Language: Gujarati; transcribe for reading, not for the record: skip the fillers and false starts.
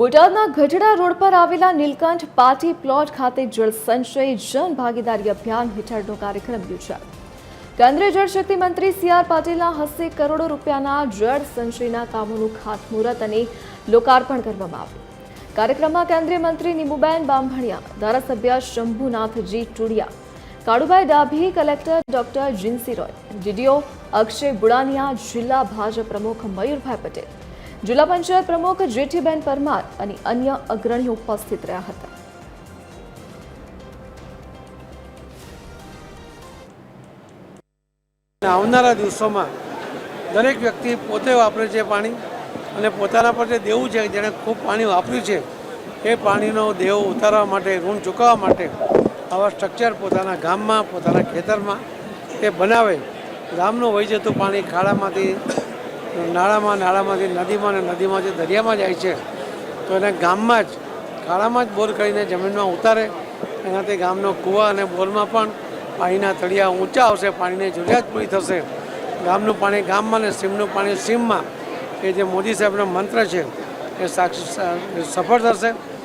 બોટાદના ગઢડા રોડ પર આવેલા નીલકંઠ પાર્ટી પ્લોટ ખાતે જળ સંચય જન ભાગીદારી અભિયાન હેઠળનો કાર્યક્રમ યોજાયો। કેન્દ્રીય જળશક્તિ મંત્રી સી.આર. પાટીલના હસ્તે કરોડો રૂપિયાના જળ સંચયના કામોનું ખાતમુહૂર્ત અને લોકાર્પણ કરવામાં આવ્યું। કાર્યક્રમમાં કેન્દ્રીય મંત્રી નીમુબેન બામભણિયા, ધારાસભ્ય શંભુનાથજી ટુડિયા, Kalubhai Dabhi, collector doctor Jincy Roy, DDO Akshay Budaniya, જિલ્લા ભાજપ પ્રમુખ મયુરભાઈ પટેલ, જિલ્લા પંચાયત પ્રમુખ જેઠીબેન પરમાર અને અન્ય અગ્રણીઓ ઉપસ્થિત રહ્યા હતા। આવનારા દિવસોમાં દરેક વ્યક્તિ પોતે વાપરે છે પાણી અને પોતાના પર જે દેવું છે, જેણે ખૂબ પાણી વાપર્યું છે એ પાણીનો દેવો ઉતારવા માટે, ઋણ ચૂકવવા માટે આવા સ્ટ્રક્ચર પોતાના ગામમાં, પોતાના ખેતરમાં તે બનાવે। ગામનું વહી જતું પાણી ખાડામાંથી, નાળામાંથી નદીમાં અને નદીમાંથી દરિયામાં જાય છે, તો એને ગામમાં જ ખાડામાં જ બોર કરીને જમીનમાં ઉતારે। એનાથી ગામનો કૂવા અને બોરમાં પણ પાણીના તળિયા ઊંચા આવશે, પાણીની જરૂરિયાત પૂરી થશે। ગામનું પાણી ગામમાં અને સીમનું પાણી સીમમાં, એ જે મોદી સાહેબનો મંત્ર છે એ સફળ થશે।